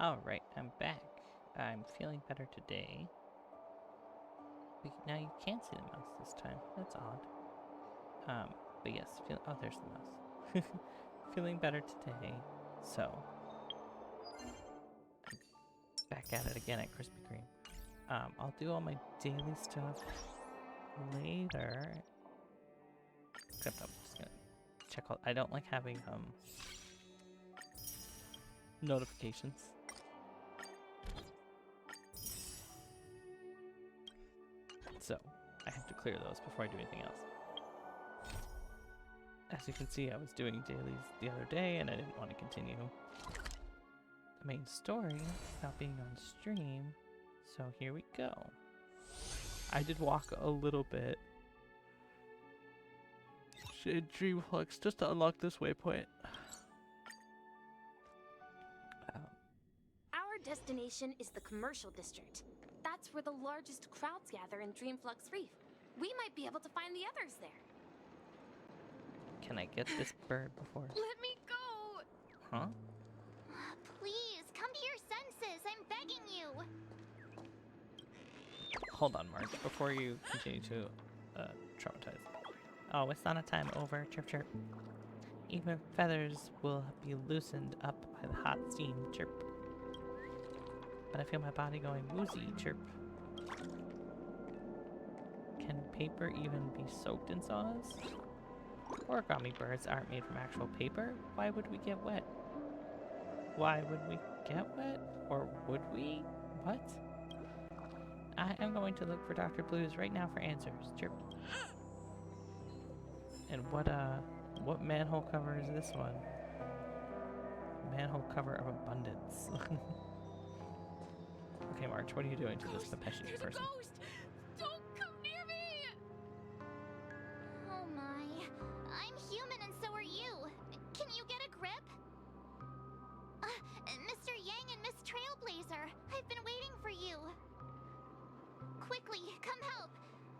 Alright, I'm back. I'm feeling better today. Now you can't see the mouse this time. That's odd. But yes, oh, there's the mouse. Feeling better today. So, I'm back at it again at Krispy Kreme. I'll do all my daily stuff later. Except I'm just gonna check all. I don't like having notifications. So I have to clear those before I do anything else. As you can see, I was doing dailies the other day and I didn't want to continue the main story without being on stream. So here we go. I did walk a little bit in Dreamflux just to unlock this waypoint. Our destination is the commercial district. That's where the largest crowds gather in Dreamflux Reef. We might be able to find the others there. Can I get this bird before? Let me go! Huh? Please, come to your senses. I'm begging you. Hold on, Marge, before you continue to traumatize. Oh, it's not a time over. Chirp, chirp. Even feathers will be loosened up by the hot steam. Chirp. But I feel my body going woozy. Chirp. Can paper even be soaked in sawdust? Origami birds aren't made from actual paper. Why would we get wet? Why would we get wet? Or would we? What? I am going to look for Dr. Blues right now for answers. Chirp. And what manhole cover is this one? Manhole cover of abundance. Okay, March, what are you doing to this Pepeshi person? A ghost! Don't come near me! Oh my. I'm human and so are you. Can you get a grip? Mr. Yang and Miss Trailblazer, I've been waiting for you. Quickly, come help.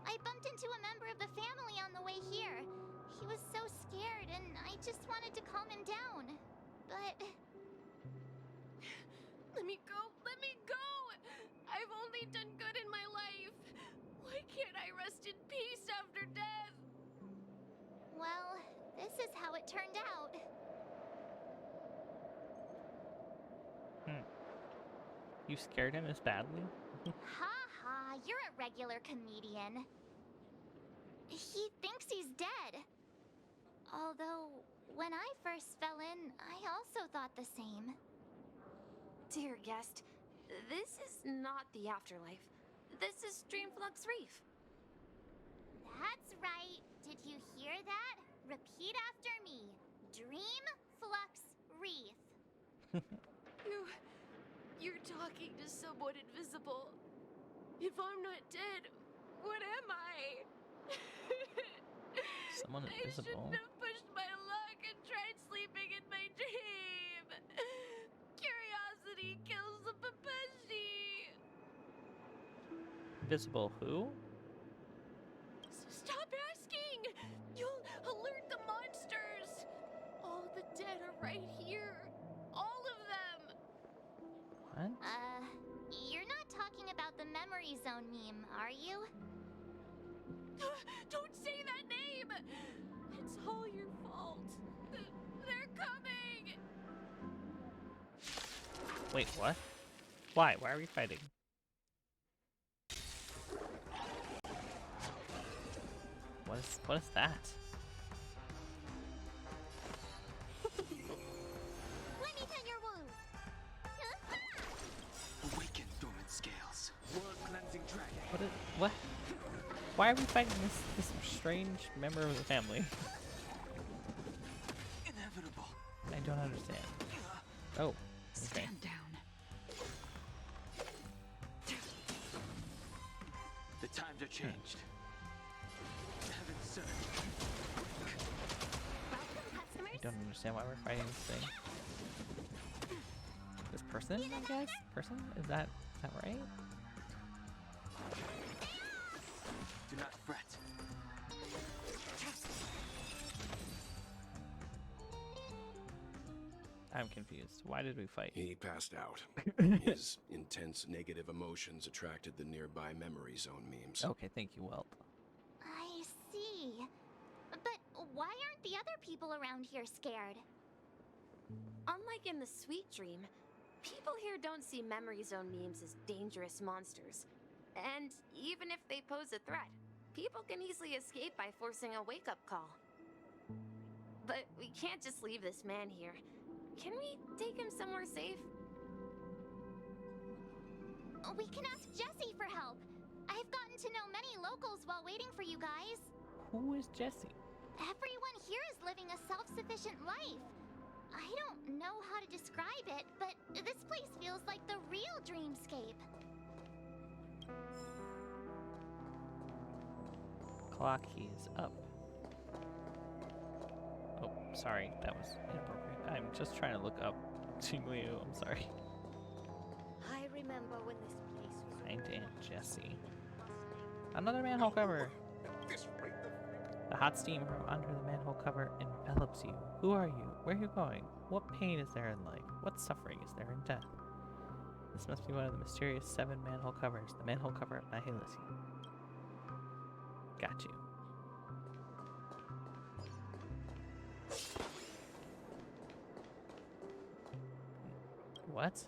I bumped into a member of the family on the way here. He was so scared and I just wanted to calm him down. But... Let me go! Let me go! I've only done good in my life. Why can't I rest in peace after death? well, this is how it turned out. You scared him as badly? Ha ha, you're a regular comedian. He thinks he's dead. Although, when I first fell in, I also thought the same. Dear guest, this is not the afterlife. This is Dreamflux Reef. That's right. Did you hear that? Repeat after me. Dreamflux Reef. You're talking to someone invisible. If I'm not dead, what am I? Someone I invisible? shouldn't have pushed my luck and tried sleeping in my dream. Curiosity kills the Pepeshi. Invisible who? Stop asking! You'll alert the monsters. All the dead are right here. All of them. What? You're not talking about the memory zone meme, are you? Don't say that name! It's all your fault. They're coming! Wait, what? Why? Why are we fighting? What is that? Let me tend your wounds. Awaken dormant scales. World-cleansing dragon. What? Why are we fighting this strange member of the family? Inevitable. I don't understand. Oh, okay. Stand down. The times are changed. Heaven surge. Welcome, customers. I don't understand why we're fighting this thing. This person, I guess? Person? Is that right? Do not fret. I'm confused. Why did we fight? He passed out. His intense negative emotions attracted the nearby memory zone memes. Okay, thank you, Welt. I see. But why aren't the other people around here scared? Unlike in the Sweet Dream, people here don't see memory zone memes as dangerous monsters. And even if they pose a threat, people can easily escape by forcing a wake-up call. But we can't just leave this man here. Can we take him somewhere safe? We can ask Jessie for help. I've gotten to know many locals while waiting for you guys. Who is Jessie? Everyone here is living a self-sufficient life. I don't know how to describe it, but this place feels like the real dreamscape. Clock keys up. Oh, sorry, that was inappropriate. I'm just trying to look up Jingliu, I'm sorry. I remember when this place was... Find Aunt Jessie. Another manhole cover! The hot steam from under the manhole cover envelops you. Who are you? Where are you going? What pain is there in life? What suffering is there in death? This must be one of the mysterious 7 manhole covers. The manhole cover of Nihility. Got you. What?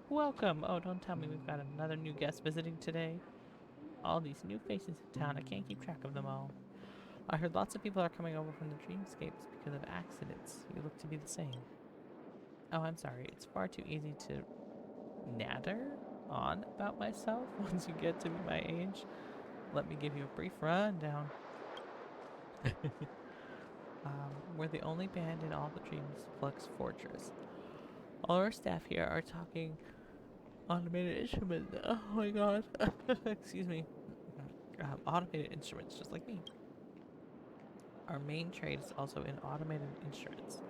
Welcome! Oh, don't tell me we've got another new guest visiting today. All these new faces in town, I can't keep track of them all. I heard lots of people are coming over from the dreamscapes because of accidents. You look to be the same. Oh, I'm sorry. It's far too easy to natter on about myself once you get to be my age. Let me give you a brief rundown. We're the only band in all the Dreamflux Fortress. All our staff here are talking automated instruments. Oh my god. Excuse me. Automated instruments, just like me. Our main trade is also in automated instruments.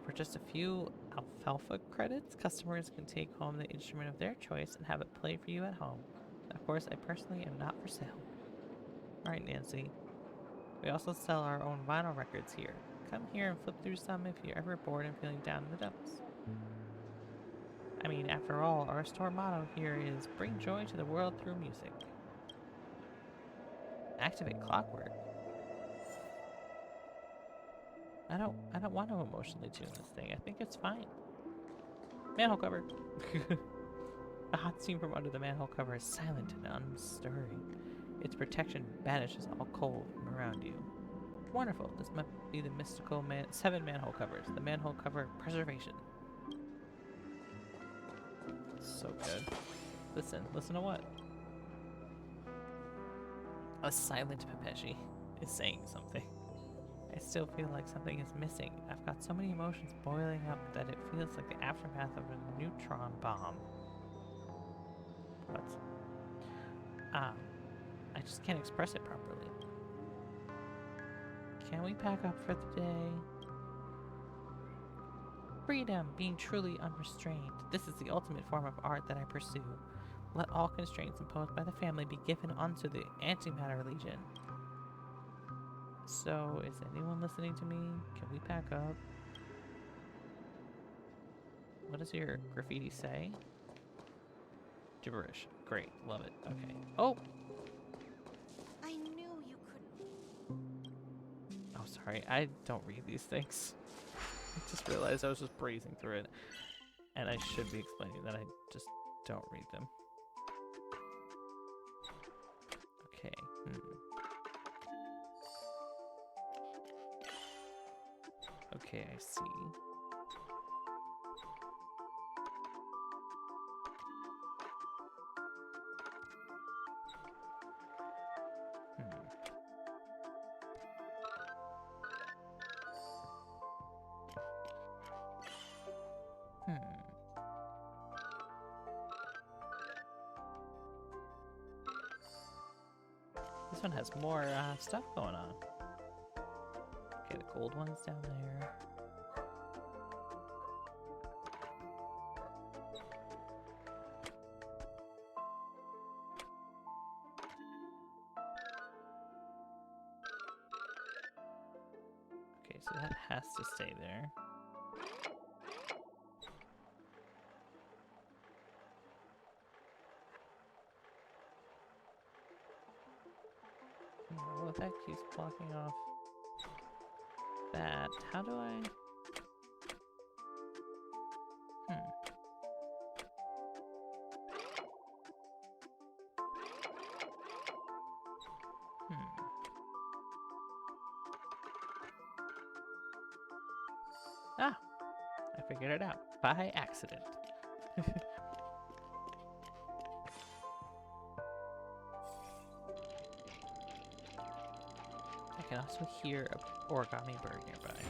For just a few alfalfa credits, customers can take home the instrument of their choice and have it play for you at home. Of course, I personally am not for sale. Alright, Nancy. We also sell our own vinyl records here. Come here and flip through some if you're ever bored and feeling down in the dumps. I mean, after all, our store motto here is bring joy to the world through music. Activate clockwork. I don't want to emotionally tune this thing. I think it's fine. Manhole cover. The hot steam from under the manhole cover is silent and unstirring. Its protection banishes all cold from around you. Wonderful. This must be the mystical 7 manhole covers. The manhole cover preservation. So good. Listen to what? A silent Pepeshi is saying something. I still feel like something is missing. I've got so many emotions boiling up that it feels like the aftermath of a neutron bomb. What? I just can't express it properly. Can we pack up for the day? Freedom, being truly unrestrained. This is the ultimate form of art that I pursue. Let all constraints imposed by the family be given unto the Antimatter Legion. So, is anyone listening to me? Can we pack up? What does your graffiti say? Gibberish. Great. Love it. Okay. Oh! I knew you couldn't. Oh, sorry. I don't read these things. I just realized I was just breezing through it. And I should be explaining that I just don't read them. Okay. Okay, I see. This one has more stuff going on. Okay, the gold one's down there. Okay, so that has to stay there. What the heck keeps blocking off that? How do I... Ah! I figured it out. By accident. I can also hear an origami bird nearby.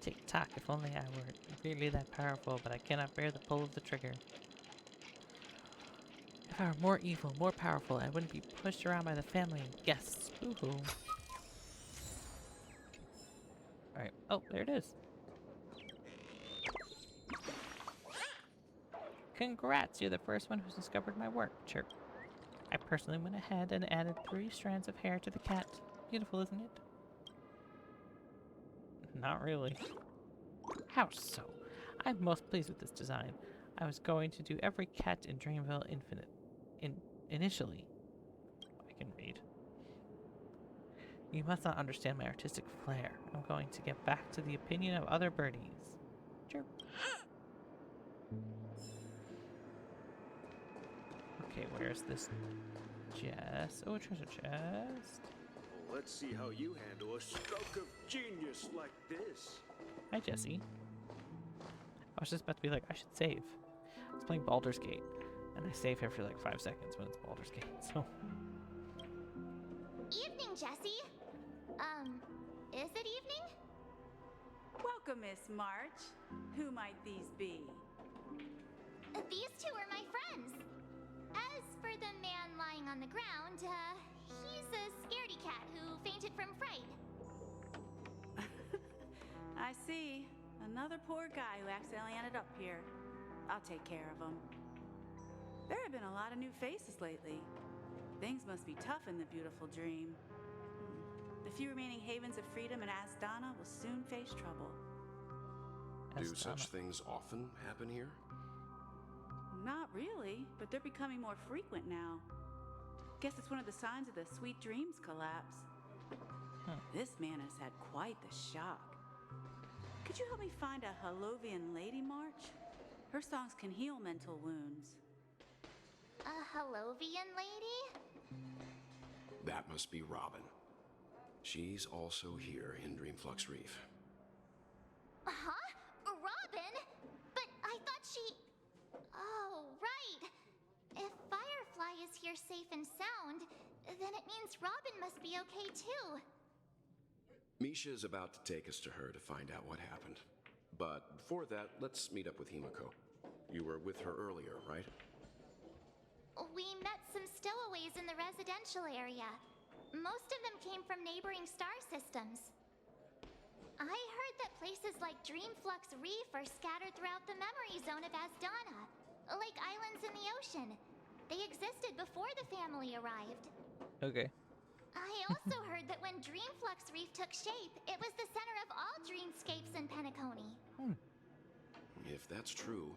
Tick-tock, if only I were really that powerful, but I cannot bear the pull of the trigger. If I were more evil, more powerful, I wouldn't be pushed around by the family and guests. Woohoo. Alright, oh, there it is. Congrats, you're the first one who's discovered my work, chirp. I personally went ahead and added 3 strands of hair to the cat. Beautiful, isn't it? Not really. How so? I'm most pleased with this design. I was going to do every cat in Dreamville initially. I can read. You must not understand my artistic flair. I'm going to get back to the opinion of other birdies. Chirp. Okay, where's this chest? Oh, a treasure chest. Let's see how you handle a stroke of genius like this. Hi, Jesse. I was just about to be like, I should save. I was playing Baldur's Gate, and I save here for like 5 seconds when it's Baldur's Gate, so... Evening, Jesse. Is it evening? Welcome, Miss March. Who might these be? These 2 are my friends. As for the man lying on the ground, he's a scaredy cat who fainted from fright. I see. Another poor guy who accidentally ended up here. I'll take care of him. There have been a lot of new faces lately. Things must be tough in the beautiful dream. The few remaining havens of freedom in Asdana will soon face trouble. Do such things often happen here? Not really, but they're becoming more frequent now. Guess it's one of the signs of the Sweet Dreams collapse. This man has had quite the shock. Could you help me find a Halovian lady, March? Her songs can heal mental wounds. A Halovian lady? That must be Robin. She's also here in Dreamflux Reef. Huh? Robin? But I thought she... Oh, right. If Firefly is here safe and sound, then it means Robin must be okay too. Misha is about to take us to her to find out what happened. But before that, let's meet up with Himiko. You were with her earlier, right? We met some stowaways in the residential area. Most of them came from neighboring star systems. I heard that places like Dreamflux Reef are scattered throughout the memory zone of Asdana, like islands in the ocean. They existed before the family arrived. Okay. I also heard that when Dreamflux Reef took shape, it was the center of all dreamscapes in Penacony. If that's true,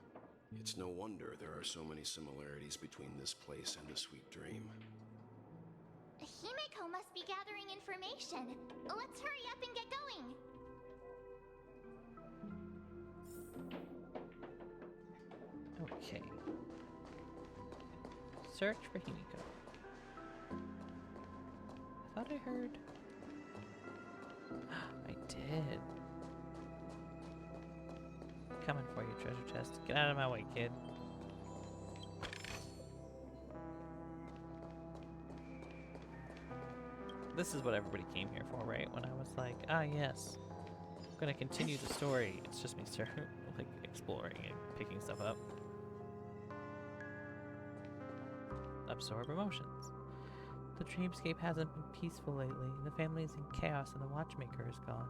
it's no wonder there are so many similarities between this place and the Sweet Dream. Himiko must be gathering information. Let's hurry up and get going. Okay. Search for Himiko. I thought I heard... I did. Coming for you, treasure chest. Get out of my way, kid. This is what everybody came here for, right? When I was like, ah, yes. I'm gonna continue the story. It's just me starting, like, exploring and picking stuff up. Absorb emotions. The dreamscape hasn't been peaceful lately. The family's in chaos and the watchmaker is gone.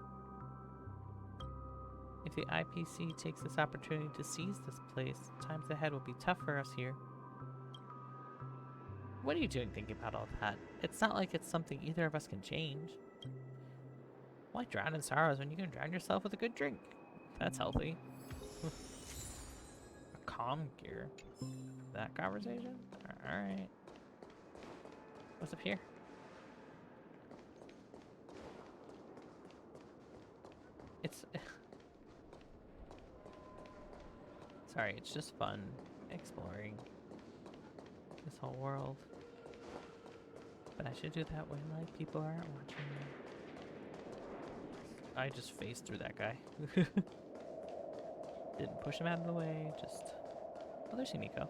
If the IPC takes this opportunity to seize this place, times ahead will be tough for us here. What are you doing thinking about all that? It's not like it's something either of us can change. Why drown in sorrows when you can drown yourself with a good drink? That's healthy. A calm gear. That conversation? Alright. What's up here? It's sorry, it's just fun exploring this whole world. But I should do that when like people aren't watching me. I just phased through that guy. Didn't push him out of the way, just... Oh, there's Himiko.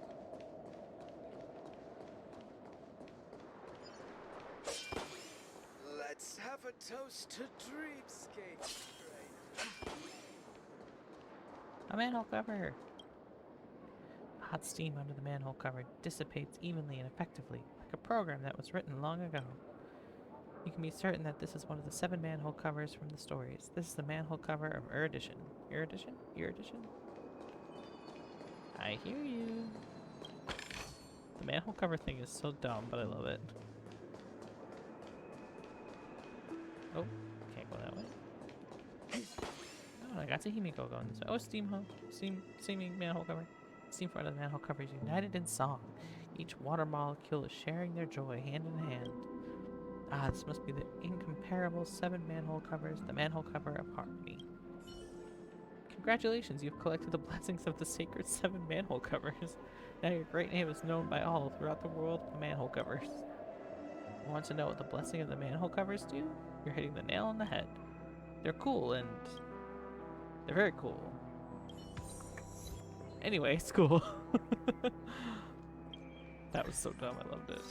Let's have a toast to Dreamscape. A manhole cover! Hot steam under the manhole cover dissipates evenly and effectively, like a program that was written long ago. You can be certain that this is one of the 7 manhole covers from the stories. This is the manhole cover of Erudition. Erudition? Erudition? I hear you. The manhole cover thing is so dumb, but I love it. Oh, can't go that way. Oh, I got to Himiko going this way. Oh, steaming manhole cover. Steam front of the manhole cover is united in song. Each water molecule is sharing their joy hand in hand. Ah, this must be the incomparable 7 manhole covers, the manhole cover of harmony. Congratulations, you've collected the blessings of the sacred 7 manhole covers. Now your great name is known by all throughout the world of manhole covers. Want to know what the blessing of the manhole covers do? You're hitting the nail on the head. They're cool and... they're very cool. Anyway, it's cool. That was so dumb, I loved it.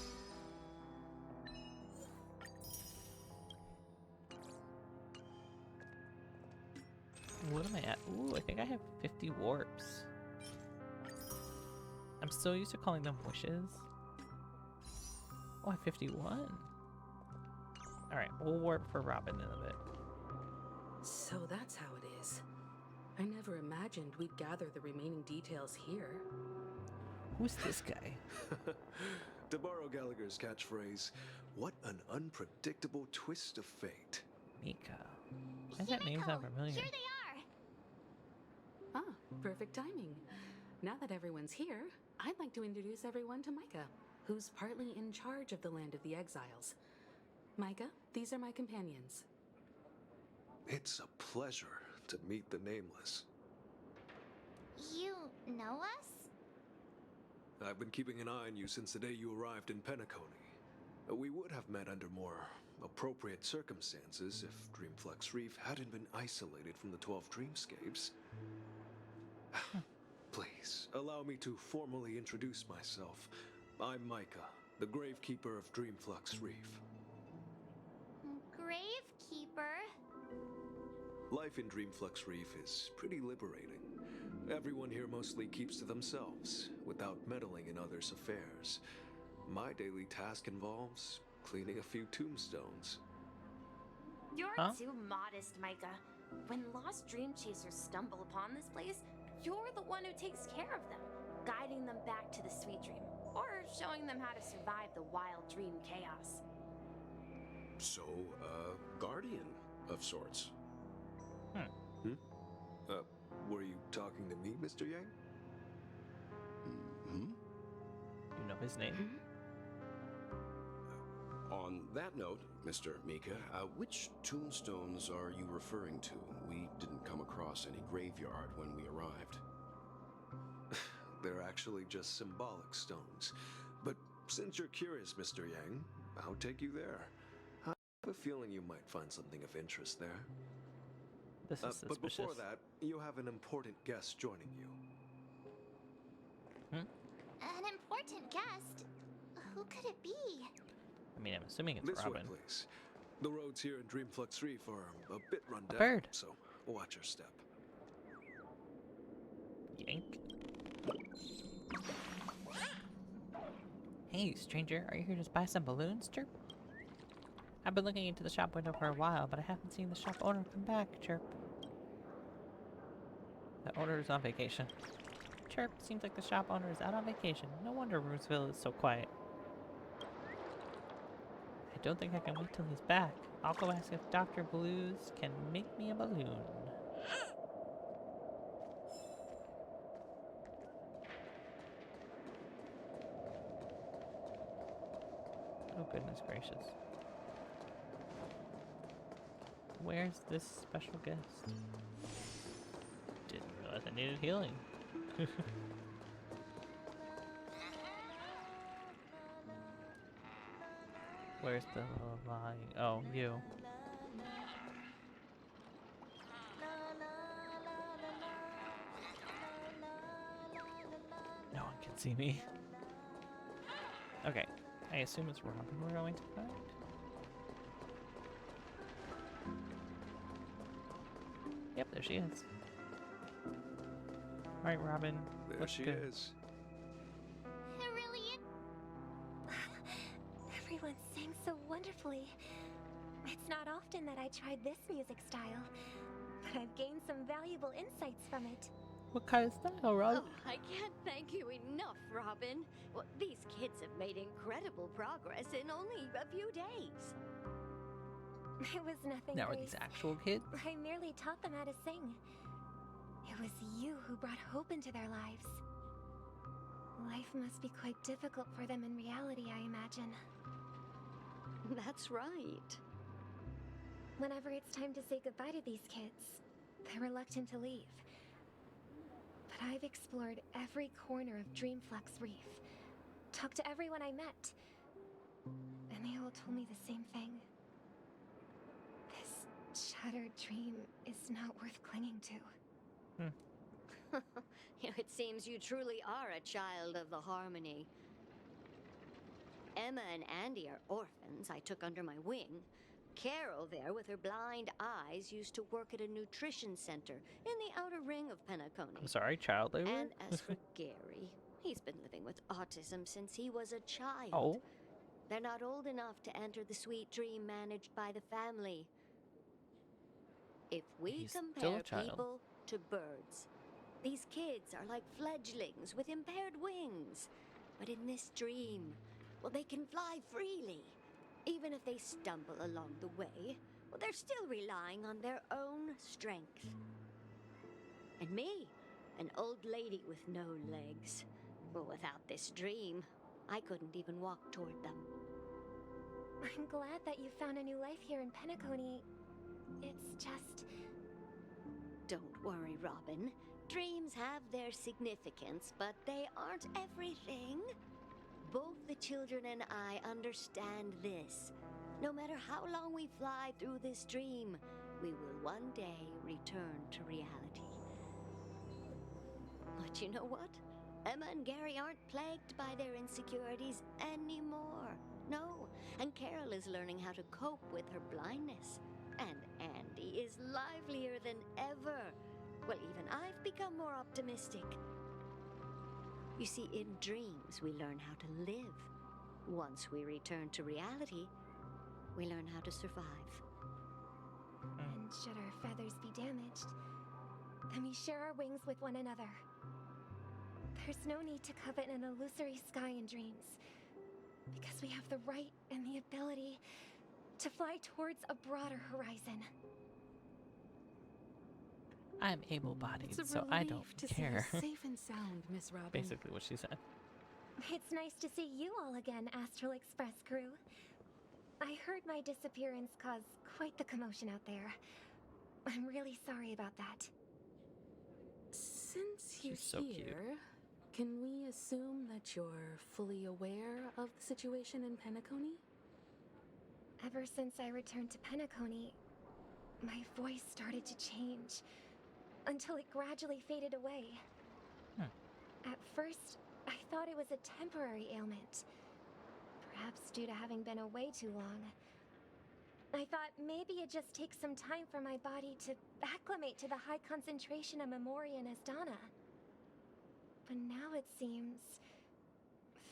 What am I at? Ooh, I think I have 50 warps. I'm still used to calling them wishes. Oh, I have 51. Alright, we'll warp for Robin in a bit. So that's how it is. I never imagined we'd gather the remaining details here. Who's this guy? To borrow Gallagher's catchphrase, what an unpredictable twist of fate. Mika. Why does that name sound familiar? Here they are! Ah, perfect timing. Now that everyone's here, I'd like to introduce everyone to Micah, who's partly in charge of the Land of the Exiles. Micah, these are my companions. It's a pleasure to meet the Nameless. You know us? I've been keeping an eye on you since the day you arrived in Penacony. We would have met under more appropriate circumstances if Dreamflux Reef hadn't been isolated from the 12 Dreamscapes. Please, allow me to formally introduce myself. I'm Micah, the Gravekeeper of Dreamflux Reef. Gravekeeper? Life in Dreamflux Reef is pretty liberating. Everyone here mostly keeps to themselves, without meddling in others' affairs. My daily task involves cleaning a few tombstones. You're Huh? too modest, Micah. When lost dream chasers stumble upon this place, you're the one who takes care of them, guiding them back to the sweet dream, or showing them how to survive the wild dream chaos. So, guardian of sorts. Were you talking to me, Mr. Yang? Hmm? You know his name? On that note, Mr. Mika, which tombstones are you referring to? We didn't come across any graveyard when we arrived. They're actually just symbolic stones. But since you're curious, Mr. Yang, I'll take you there. I have a feeling you might find something of interest there. This is But suspicious. before that, you have an important guest joining you. An important guest? Who could it be? I mean, I'm assuming it's This way, Robin. please. The roads here in Dreamflux Reef are a bit run down, bird. so watch your step. Yank. Hey, stranger, are you here to buy some balloons, Chirp? I've been looking into the shop window for a while, but I haven't seen the shop owner come back, Chirp. The owner is on vacation. Chirp, seems like the shop owner is out on vacation. No wonder Rooseville is so quiet. I don't think I can wait till he's back. I'll go ask if Dr. Blues can make me a balloon. Oh, goodness gracious. Where's this special guest? Didn't realize I needed healing. Where's the lying? Oh, you. No one can see me. Okay, I assume it's Robin we're going to find. Yep, there she is. Alright, Robin. There what's she good? is. It really is. Everyone sang so wonderfully. It's not often that I tried this music style, but I've gained some valuable insights from it. What kind of style, Robin? Oh, I can't thank you enough, Robin. Well, these kids have made incredible progress in only a few days. It was nothing. Now, are Grace. these actual kids? I merely taught them how to sing. It was you who brought hope into their lives. Life must be quite difficult for them in reality, I imagine. That's right. Whenever it's time to say goodbye to these kids, they're reluctant to leave. But I've explored every corner of Dreamflux Reef, talked to everyone I met, and they all told me the same thing. This shattered dream is not worth clinging to. It seems you truly are a child of the Harmony. Emma and Andy are orphans I took under my wing. Carol there with her blind eyes used to work at a nutrition center in the outer ring of Penacony. I'm sorry, child labor? And as for Gary, he's been living with autism since he was a child. Oh. They're not old enough to enter the sweet dream managed by the family. If we He's still a compare child. people to birds, these kids are like fledglings with impaired wings. But in this dream, well, they can fly freely. Even if they stumble along the way, well, they're still relying on their own strength. And me, an old lady with no legs. Well, without this dream, I couldn't even walk toward them. I'm glad that you found a new life here in Penacony. It's just... Don't worry, Robin. Dreams have their significance, but they aren't everything. Both the children and I understand this. No matter how long we fly through this dream, we will one day return to reality. But you know what? Emma and Gary aren't plagued by their insecurities anymore. No, and Carol is learning how to cope with her blindness. And Andy is livelier than ever. Well, even I've become more optimistic. You see, in dreams, we learn how to live. Once we return to reality, we learn how to survive. And should our feathers be damaged, then we share our wings with one another. There's no need to covet an illusory sky in dreams, because we have the right and the ability to fly towards a broader horizon. I'm able-bodied, It's a so I don't relief to care. see you safe and sound, Miss Robin. Basically what she said. It's nice to see you all again, Astral Express crew. I heard my disappearance caused quite the commotion out there. I'm really sorry about that. Since you're She's so cute. here, can we assume that you're fully aware of the situation in Penacony? Ever since I returned to Penacony, my voice started to change, until it gradually faded away. At first, I thought it was a temporary ailment, perhaps due to having been away too long. I thought maybe it just takes some time for my body to acclimate to the high concentration of Memoria and Asdana. But now it seems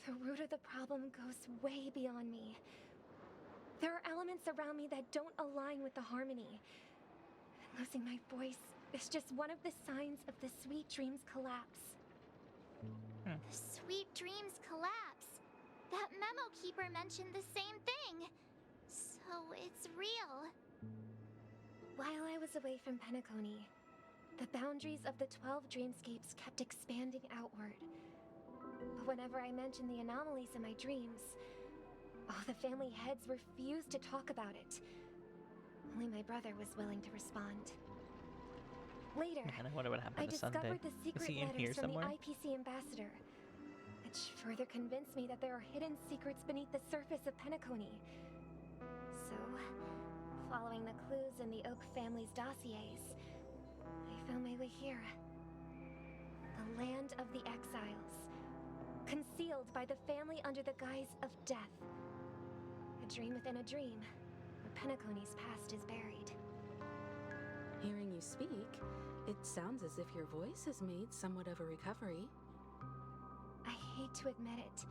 the root of the problem goes way beyond me. There are elements around me that don't align with the harmony. And losing my voice is just one of the signs of the Sweet Dreams collapse. The Sweet Dreams collapse. That memo keeper mentioned the same thing. So it's real. While I was away from Penacony, the boundaries of the 12 dreamscapes kept expanding outward. But whenever I mentioned the anomalies in my dreams, all the family heads refused to talk about it. Only my brother was willing to respond. Later, Man, I wonder what I happened to Sunday. discovered the Is secret he in here letters from somewhere? the IPC ambassador, which further convinced me that there are hidden secrets beneath the surface of Penacony. So, following the clues in the Oak family's dossiers, I found my way here. The land of the exiles, concealed by the family under the guise of death. A dream within a dream, where Penacony's past is buried. Hearing you speak, it sounds as if your voice has made somewhat of a recovery. I hate to admit it,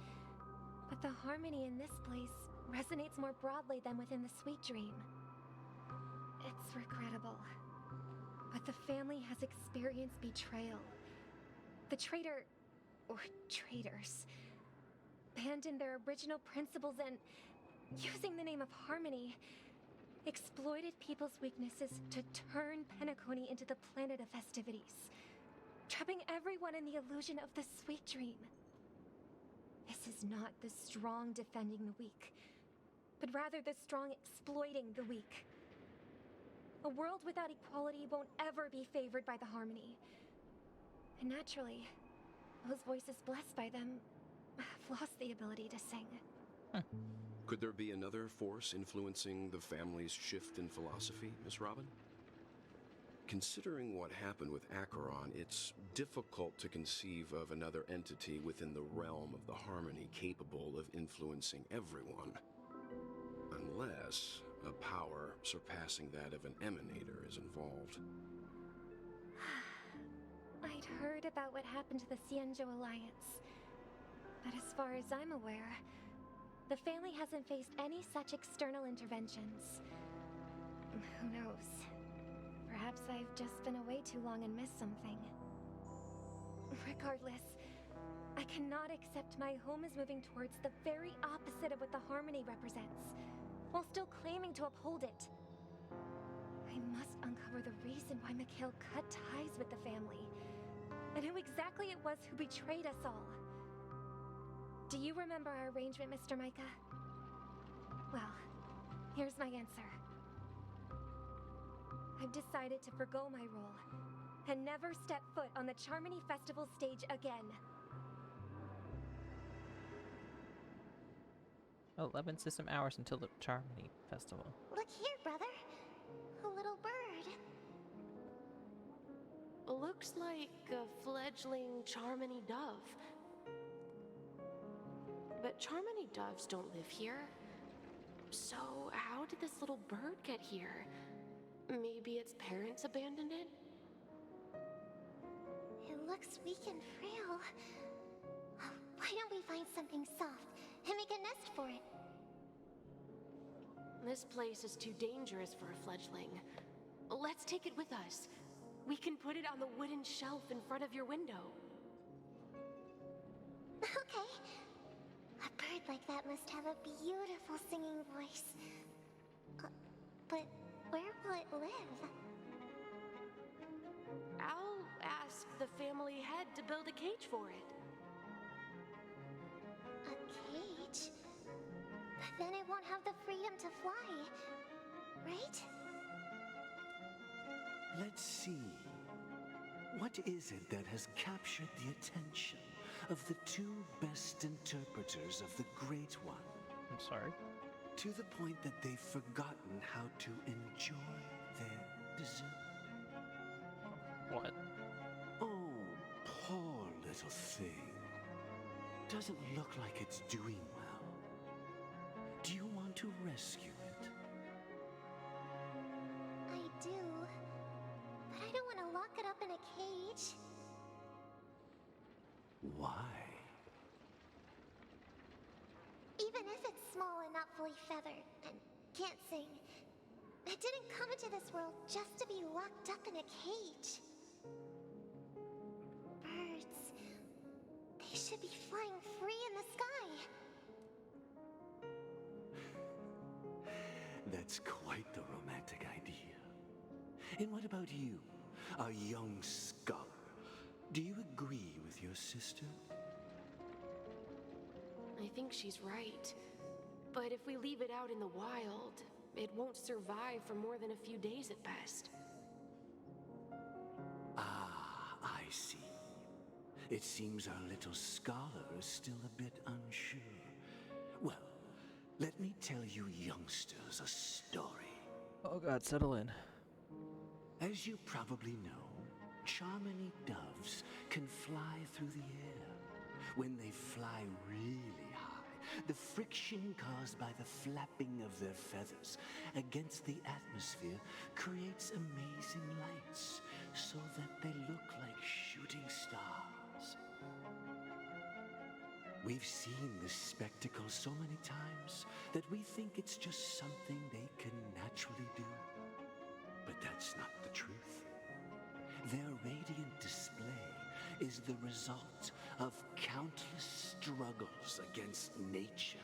but the harmony in this place resonates more broadly than within the Sweet Dream. It's regrettable, but the family has experienced betrayal. The traitor, or traitors, abandoned their original principles and, using the name of harmony, exploited people's weaknesses to turn Penacony into the planet of festivities, trapping everyone in the illusion of the Sweet Dream. This is not the strong defending the weak, but rather the strong exploiting the weak. A world without equality won't ever be favored by the harmony. And naturally, those voices blessed by them have lost the ability to sing. Could there be another force influencing the family's shift in philosophy, Miss Robin? Considering what happened with Acheron, it's difficult to conceive of another entity within the realm of the harmony capable of influencing everyone. Unless a power surpassing that of an emanator is involved. I'd heard about what happened to the Cienjo Alliance, but as far as I'm aware, the family hasn't faced any such external interventions. Who knows? Perhaps I've just been away too long and missed something. Regardless, I cannot accept my home is moving towards the very opposite of what the harmony represents, while still claiming to uphold it. I must uncover the reason why Mikhail cut ties with the family, and who exactly it was who betrayed us all. Do you remember our arrangement, Mr. Micah? Well, here's my answer. I've decided to forgo my role, and never step foot on the Charmony Festival stage again. 11 system hours until the Charmony Festival. Look here, brother. A little bird. Looks like a fledgling Charmony dove. But Charmony doves don't live here. So how did this little bird get here? Maybe its parents abandoned it? It looks weak and frail. Why don't we find something soft and make a nest for it? This place is too dangerous for a fledgling. Let's take it with us. We can put it on the wooden shelf in front of your window. Okay. A bird like that must have a beautiful singing voice. But where will it live? I'll ask the family head to build a cage for it. A cage? But then it won't have the freedom to fly, right? Let's see. What is it that has captured the attention of the two best interpreters of the Great One? I'm sorry? To the point that they've forgotten how to enjoy their dessert. What? Oh, poor little thing. Doesn't look like it's doing well. Do you want to rescue it? I do. But I don't want to lock it up in a cage. Why? Even if it's small and not fully feathered and can't sing, it didn't come into this world just to be locked up in a cage. Birds, they should be flying free in the sky. That's quite the romantic idea. And what about you, a young scholar? Do you agree with your sister? I think she's right. But if we leave it out in the wild, it won't survive for more than a few days at best. Ah, I see. It seems our little scholar is still a bit unsure. Well, let me tell you youngsters a story. Oh god, settle in. As you probably know, Charmony doves can fly through the air. When they fly really high, the friction caused by the flapping of their feathers against the atmosphere creates amazing lights so that they look like shooting stars. We've seen this spectacle so many times that we think it's just something they can naturally do. But that's not the truth. Their radiant display is the result of countless struggles against nature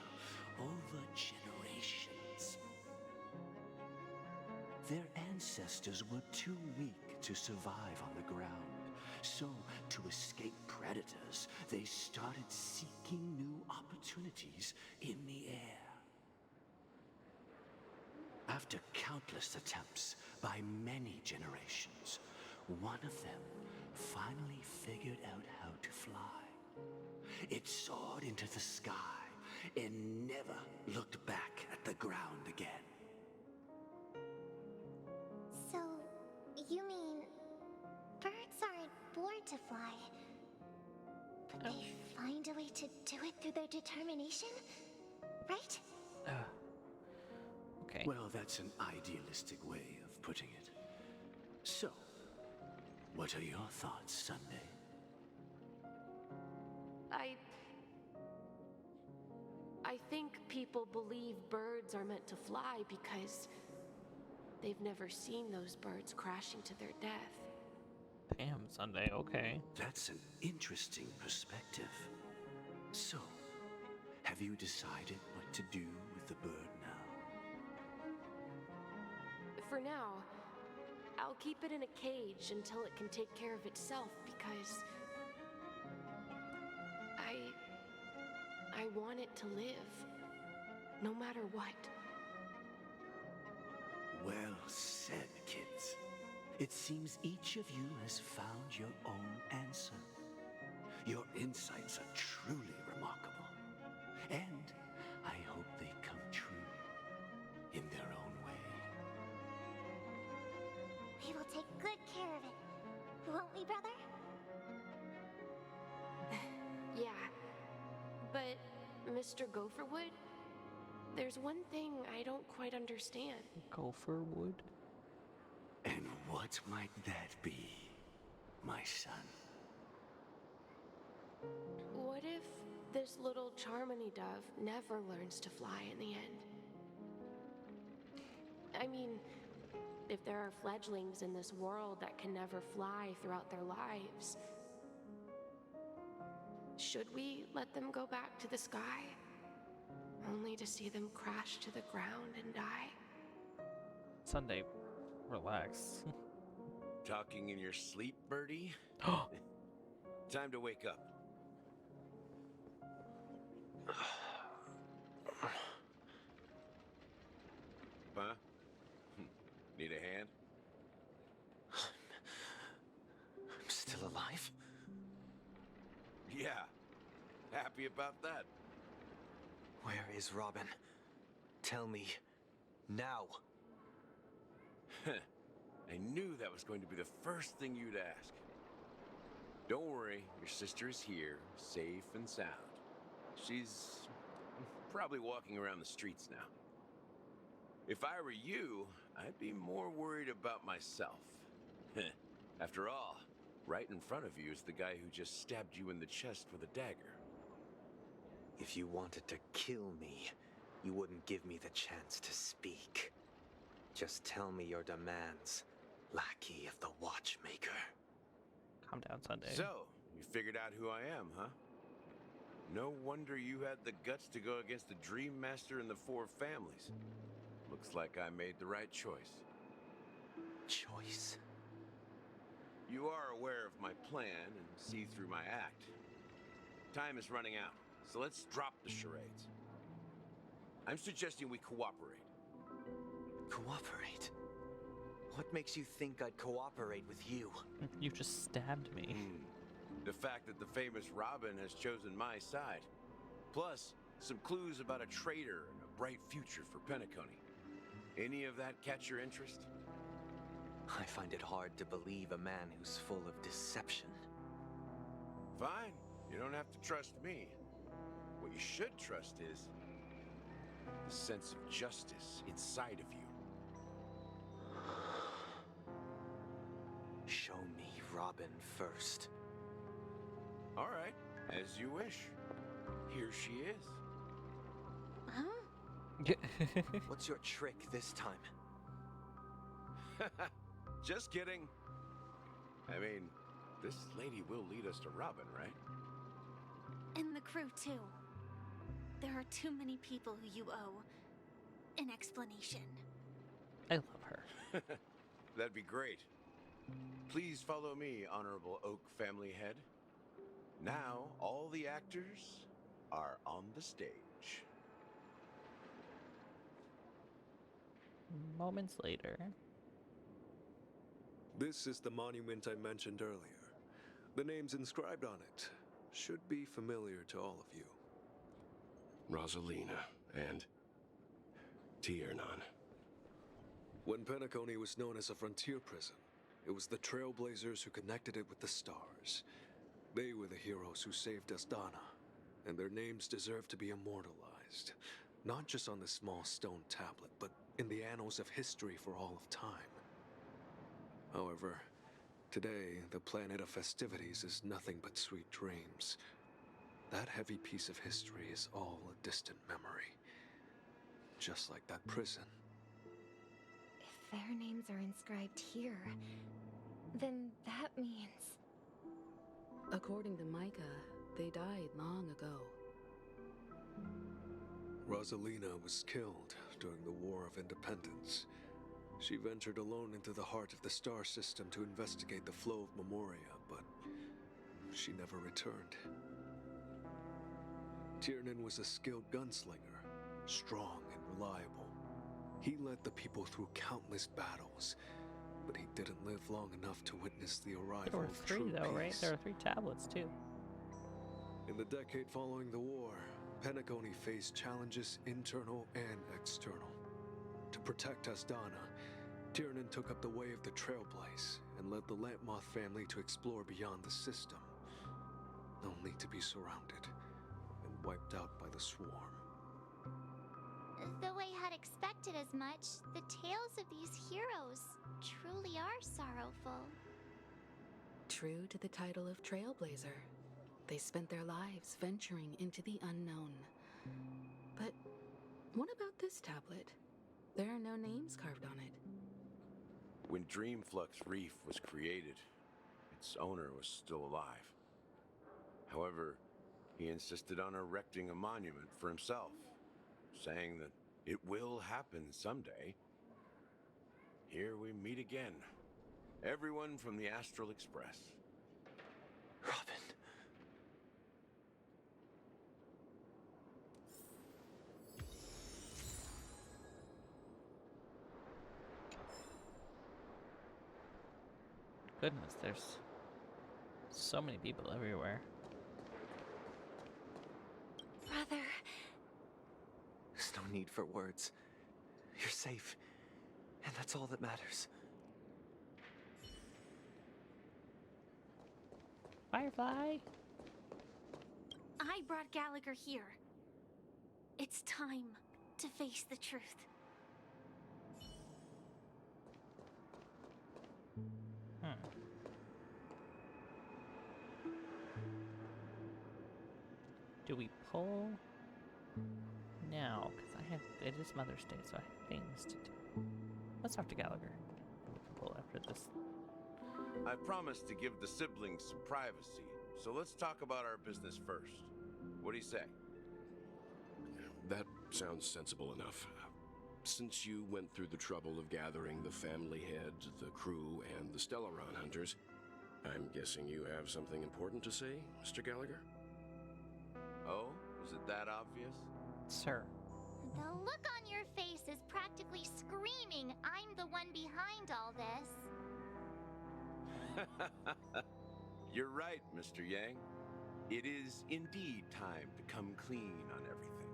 over generations. Their ancestors were too weak to survive on the ground, so to escape predators, they started seeking new opportunities in the air. After countless attempts by many generations, one of them finally figured out how to fly. It soared into the sky and never looked back at the ground again. So, you mean birds aren't born to fly, but they find a way to do it through their determination, right? Okay. Well, that's an idealistic way of putting it. So, what are your thoughts, Sunday? I think people believe birds are meant to fly because they've never seen those birds crashing to their death. Damn, Sunday, okay. That's an interesting perspective. So, have you decided what to do with the bird now? For now, I'll keep it in a cage until it can take care of itself because I want it to live, no matter what. Well said, kids. It seems each of you has found your own answer. Your insights are truly remarkable, and I hope they come true in their own way. We will take good care of it, won't we, brother? Yeah, but Mr. Gopherwood, there's one thing I don't quite understand. Gopherwood? And what might that be, my son? What if this little Charmony dove never learns to fly in the end? I mean, if there are fledglings in this world that can never fly throughout their lives, should we let them go back to the sky, only to see them crash to the ground and die? Sunday, relax. Talking in your sleep, Birdie? Time to wake up. Huh? Need a hand? I'm still alive? Yeah. Happy about that. Where is Robin? Tell me. Now. I knew that was going to be the first thing you'd ask. Don't worry, your sister is here, safe and sound. She's probably walking around the streets now. If I were you, I'd be more worried about myself. After all, right in front of you is the guy who just stabbed you in the chest with a dagger. If you wanted to kill me, you wouldn't give me the chance to speak. Just tell me your demands, lackey of the Watchmaker. Calm down, Sunday. So, you figured out who I am, huh? No wonder you had the guts to go against the Dream Master and the Four Families. Looks like I made the right choice. Choice? You are aware of my plan and see through my act. Time is running out, so let's drop the charades. I'm suggesting we cooperate. Cooperate? What makes you think I'd cooperate with you? You just stabbed me. The fact that the famous Robin has chosen my side. Plus, some clues about a traitor and a bright future for Penacony. Any of that catch your interest? I find it hard to believe a man who's full of deception. Fine, you don't have to trust me. What you should trust is the sense of justice inside of you. Show me Robin first. All right, as you wish. Here she is. Huh? What's your trick this time? Just kidding. I mean, this lady will lead us to Robin, right? And the crew, too. There are too many people who you owe an explanation. I love her. That'd be great. Please follow me, Honorable Oak family head. Now, all the actors are on the stage. Moments later. This is the monument I mentioned earlier. The names inscribed on it should be familiar to all of you. Rosalina and Tiernan. When Penacony was known as a frontier prison, it was the Trailblazers who connected it with the stars. They were the heroes who saved Asdana, and their names deserve to be immortalized, not just on this small stone tablet, but in the annals of history for all of time. However, today, the planet of festivities is nothing but sweet dreams. That heavy piece of history is all a distant memory. Just like that prison. If their names are inscribed here, then that means... According to Micah, they died long ago. Rosalina was killed during the War of Independence. She ventured alone into the heart of the star system to investigate the flow of Memoria, but she never returned. Tiernan was a skilled gunslinger, strong and reliable. He led the people through countless battles, but he didn't live long enough to witness the arrival There were of three, true though, right? peace. There were 3 tablets, too. In the decade following the war, Penacony faced challenges internal and external. To protect Asdana, Tiernan took up the way of the Trailblaze and led the Lampmoth family to explore beyond the system, only to be surrounded and wiped out by the swarm. Though I had expected as much, the tales of these heroes truly are sorrowful. True to the title of Trailblazer, they spent their lives venturing into the unknown. But what about this tablet? There are no names carved on it. When Dreamflux Reef was created, its owner was still alive. However, he insisted on erecting a monument for himself, saying that it will happen someday. Here we meet again. Everyone from the Astral Express. Robin. Goodness, there's so many people everywhere. Brother... There's no need for words. You're safe, and that's all that matters. Firefly! I brought Gallagher here. It's time to face the truth. Do we pull now? Because it is Mother's Day, so I have things to do. Let's talk to Gallagher. We can pull after this. I promised to give the siblings some privacy, so let's talk about our business first. What do you say? That sounds sensible enough. Since you went through the trouble of gathering the family head, the crew, and the Stellaron hunters, I'm guessing you have something important to say, Mr. Gallagher? Oh, is it that obvious? Sir. The look on your face is practically screaming, I'm the one behind all this. You're right, Mr. Yang. It is indeed time to come clean on everything.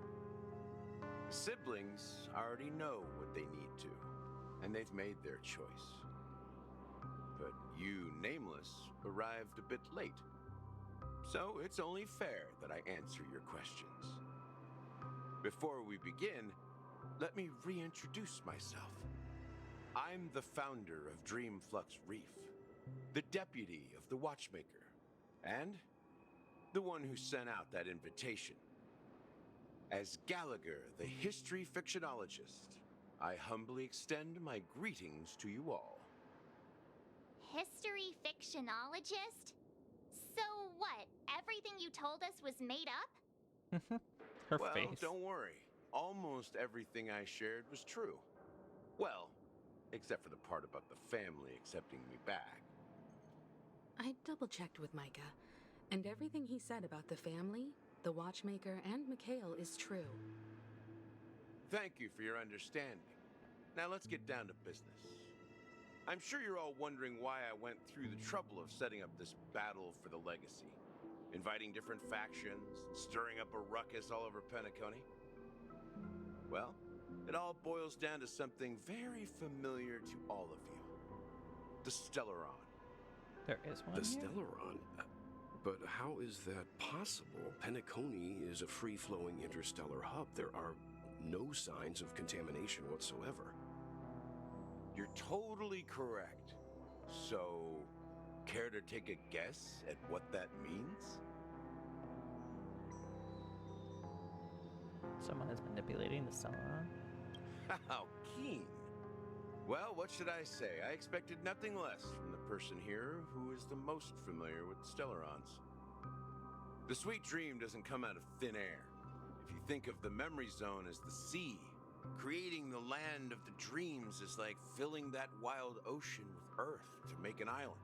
The siblings already know what they need to, and they've made their choice. But you, Nameless, arrived a bit late. So it's only fair that I answer your questions. Before we begin, let me reintroduce myself. I'm the founder of Dreamflux Reef, the deputy of the Watchmaker, and the one who sent out that invitation. As Gallagher, the history fictionologist, I humbly extend my greetings to you all. History fictionologist? So what, everything you told us was made up? Her well, face. Don't worry. Almost everything I shared was true. Well, except for the part about the family accepting me back. I double-checked with Micah, and everything he said about the family, the Watchmaker, and Mikhail is true. Thank you for your understanding. Now let's get down to business. I'm sure you're all wondering why I went through the trouble of setting up this battle for the legacy, inviting different factions, stirring up a ruckus all over Penacony. Well, it all boils down to something very familiar to all of you. The Stellaron. There is one The here? Stellaron? But how is that possible? Penacony is a free-flowing interstellar hub. There are no signs of contamination whatsoever. You're totally correct. So, care to take a guess at what that means? Someone is manipulating the Stellaron. How keen. Well, what should I say? I expected nothing less from the person here who is the most familiar with the Stellarons. The sweet dream doesn't come out of thin air. If you think of the memory zone as the sea, creating the land of the dreams is like filling that wild ocean with earth to make an island.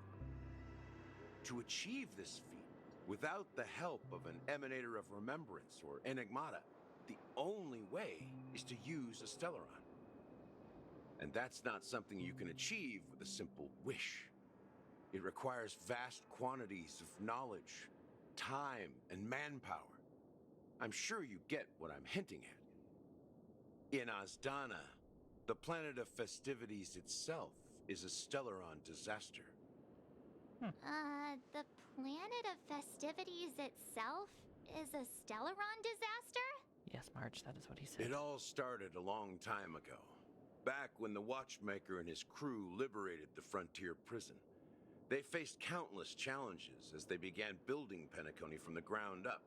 To achieve this feat, without the help of an emanator of remembrance or enigmata, the only way is to use a Stellaron. And that's not something you can achieve with a simple wish. It requires vast quantities of knowledge, time, and manpower. I'm sure you get what I'm hinting at. In Azdana, the planet of festivities itself is a Stellaron disaster. The planet of festivities itself is a Stellaron disaster? Yes, Marge, that is what he said. It all started a long time ago, back when the Watchmaker and his crew liberated the frontier prison. They faced countless challenges as they began building Penacony from the ground up.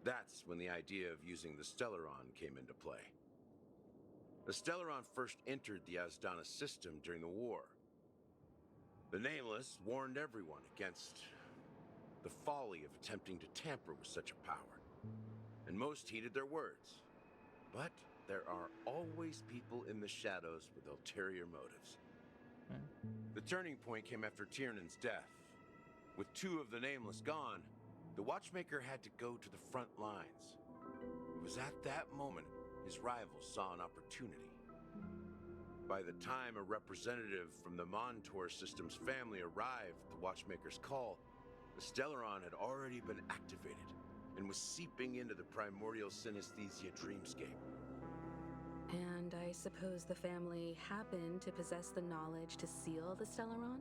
That's when the idea of using the Stellaron came into play. The Stellaron first entered the Azdana system during the war. The Nameless warned everyone against the folly of attempting to tamper with such a power, and most heeded their words. But there are always people in the shadows with ulterior motives. The turning point came after Tiernan's death. With two of the Nameless gone, the Watchmaker had to go to the front lines. It was at that moment his rivals saw an opportunity. By the time a representative from the Montour System's family arrived at the Watchmaker's call, the Stellaron had already been activated and was seeping into the primordial synesthesia dreamscape. And I suppose the family happened to possess the knowledge to seal the Stellaron?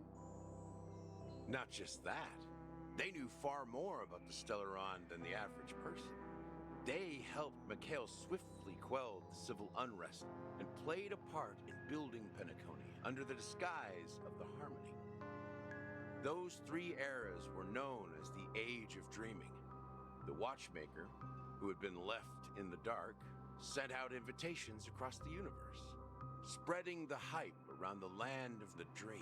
Not just that. They knew far more about the Stellaron than the average person. They helped Mikhail swiftly quell the civil unrest and played a part in building Penacony under the disguise of the Harmony. Those three eras were known as the Age of Dreaming. The Watchmaker, who had been left in the dark, sent out invitations across the universe, spreading the hype around the land of the dreams.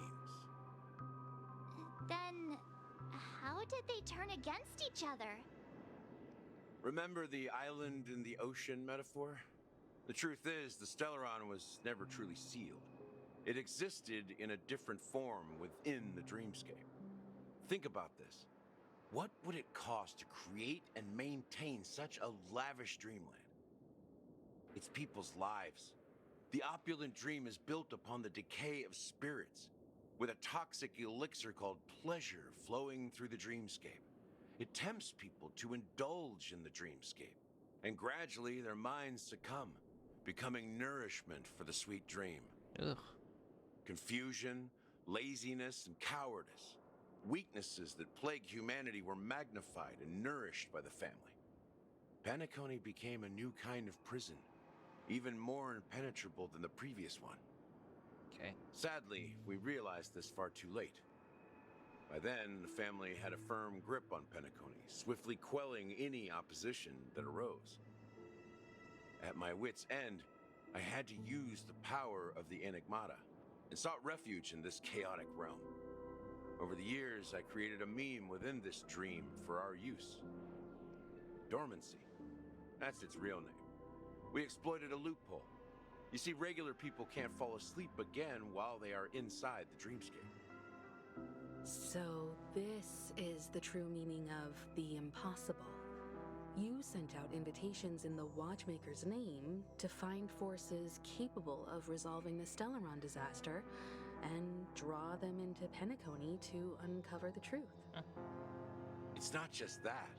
Then, how did they turn against each other? Remember the island in the ocean metaphor? The truth is, the Stellaron was never truly sealed. It existed in a different form within the dreamscape. Think about this. What would it cost to create and maintain such a lavish dreamland? It's people's lives. The opulent dream is built upon the decay of spirits, with a toxic elixir called pleasure flowing through the dreamscape. It tempts people to indulge in the dreamscape, and gradually their minds succumb, becoming nourishment for the sweet dream. Ugh. Confusion, laziness, and cowardice, weaknesses that plague humanity, were magnified and nourished by the family. Penacony became a new kind of prison, even more impenetrable than the previous one. Okay. Sadly, we realized this far too late. By then, the family had a firm grip on Penacony, swiftly quelling any opposition that arose. At my wit's end, I had to use the power of the Enigmata and sought refuge in this chaotic realm. Over the years, I created a meme within this dream for our use. Dormancy. That's its real name. We exploited a loophole. You see, regular people can't fall asleep again while they are inside the dreamscape. So this is the true meaning of the impossible. You sent out invitations in the Watchmaker's name to find forces capable of resolving the Stellaron disaster and draw them into Penacony to uncover the truth. It's not just that.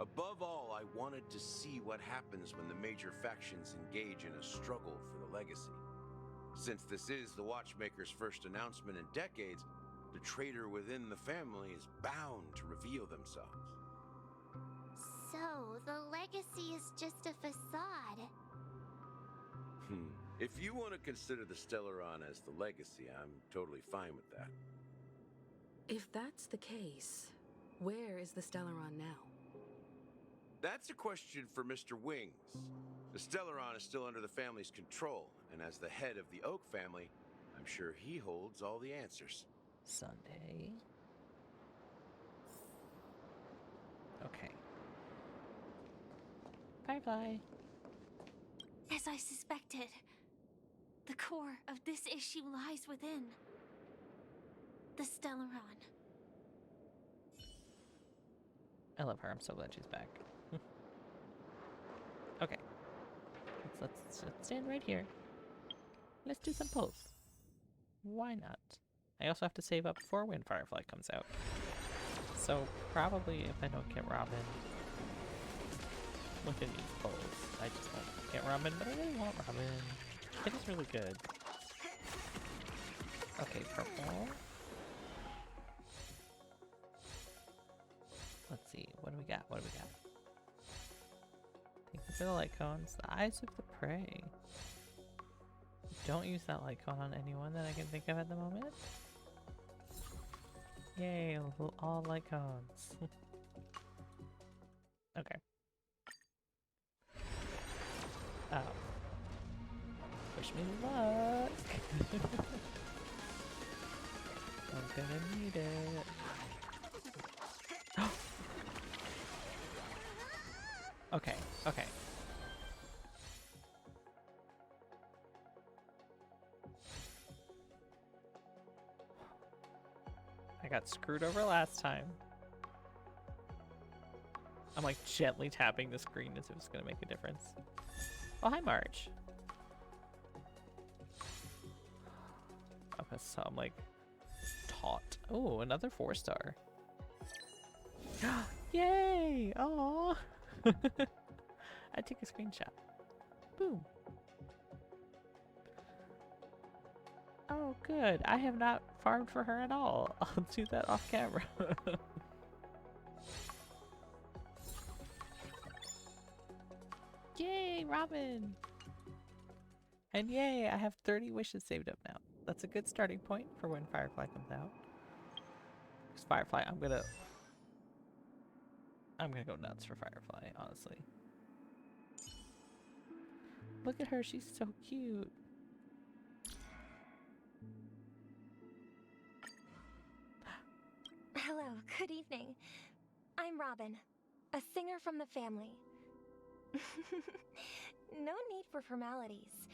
Above all, I wanted to see what happens when the major factions engage in a struggle for the legacy. Since this is the Watchmaker's first announcement in decades, the traitor within the family is bound to reveal themselves. So, the legacy is just a facade. If you want to consider the Stellaron as the legacy, I'm totally fine with that. If that's the case, where is the Stellaron now? That's a question for Mr. Wings. The Stellaron is still under the family's control, and as the head of the Oak family, I'm sure he holds all the answers. Sunday. Okay. Firefly. As I suspected, the core of this issue lies within the Stellaron. I love her. I'm so glad she's back. Okay. Let's stand right here. Let's do some pulls. Why not? I also have to save up before when Firefly comes out. So probably if I don't get Robin within these pulls, I just won't get Robin, but I really want Robin. It is really good. Okay, purple. Let's see, what do we got? What do we got? Thank you for the light cones. The eyes of the prey. Don't use that light cone on anyone that I can think of at the moment. Yay, all light cones. Okay. Wish me luck. I'm gonna need it. Okay, okay. I got screwed over last time. I'm like gently tapping the screen as if it's gonna make a difference. Oh, hi Marge. Okay, so I'm like taut. Oh, another 4-star. Yay! Aww. I take a screenshot. Boom. Oh, good. I have not farmed for her at all. I'll do that off camera. Yay, Robin! And yay, I have 30 wishes saved up now. That's a good starting point for when Firefly comes out. Because Firefly, I'm gonna go nuts for Firefly, honestly. Look at her, she's so cute. Hello, good evening. I'm Robin, a singer from the family. No need for formalities.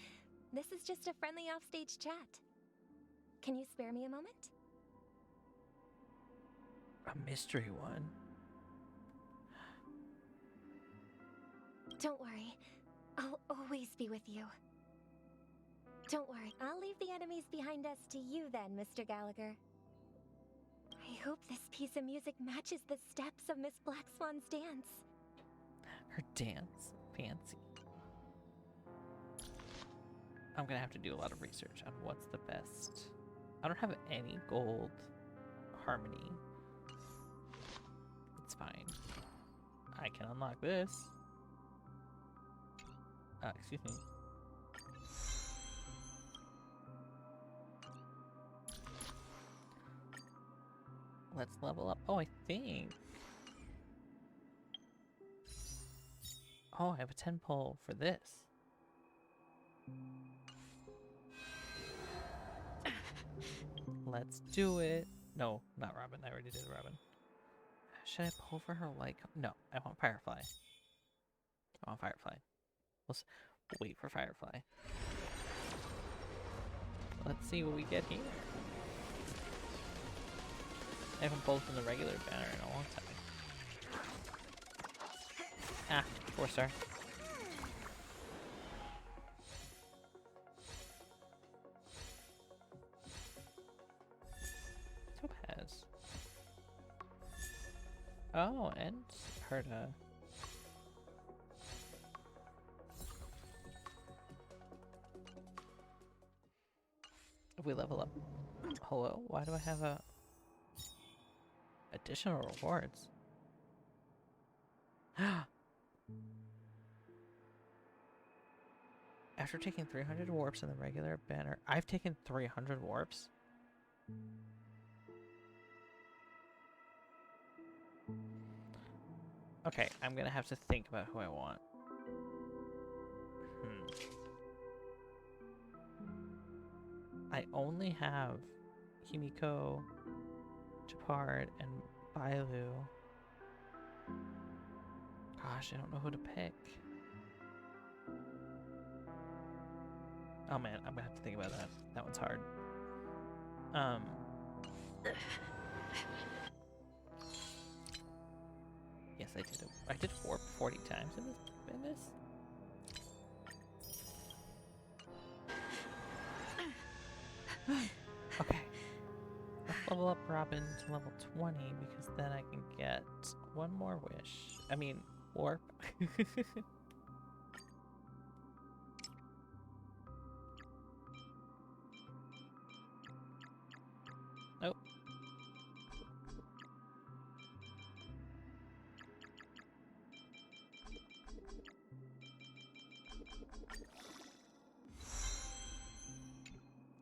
This is just a friendly offstage chat. Can you spare me a moment? A mystery one. Don't worry. I'll always be with you. Don't worry, I'll leave the enemies behind us to you then, Mr. Gallagher. I hope this piece of music matches the steps of Miss Black Swan's dance. Her dance? Fancy. I'm gonna have to do a lot of research on what's the best. I don't have any gold harmony. It's fine. I can unlock this. Excuse me. Let's level up. Oh, I think. Oh, I have a 10 pole for this. Let's do it. No, not Robin. I already did Robin. Should I pull for her like? No, I want Firefly. I want Firefly. Let's wait for Firefly. Let's see what we get here. I haven't pulled from the regular banner in a long time. Ah, 4-star. Topaz. Oh, and Herta. If we level up. Hello? Why do I have a additional rewards? After taking 300 warps in the regular banner, I've taken 300 warps? Okay, I'm gonna have to think about who I want. I only have Himiko, Japard, and Bailu. Gosh, I don't know who to pick. Oh man, I'm gonna have to think about that. That one's hard. Yes, I did it. I did warp 40 times in this. Okay. Let's level up Robin to level 20 because then I can get one more wish. I mean, warp. Nope.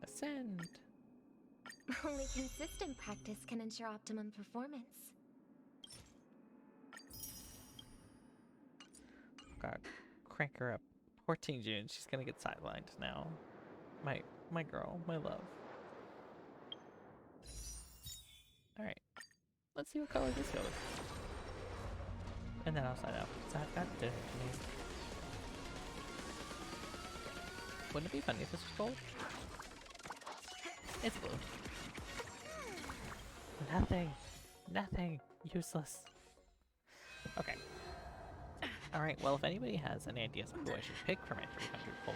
Ascend. Only consistent practice can ensure optimum performance. God, crank her up. 14 June, she's gonna get sidelined now. My girl, my love. Alright. Let's see what color this goes. And then I'll sign up. So I've got dinner to me. Wouldn't it be funny if this was gold? It's blue. Nothing. Nothing. Useless. Okay. Alright, well if anybody has any ideas of who I should pick for my 300 poll,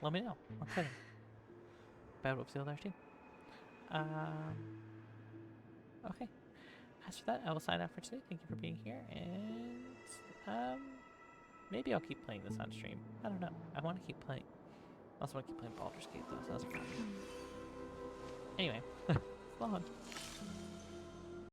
let me know. I'm kidding. Bad Wolf Seal there too. Okay. As for that, I will sign off for today. Thank you for being here, and maybe I'll keep playing this on stream. I don't know. I want to keep playing. I also want to keep playing Baldur's Gate though, so that's fun. Anyway, long.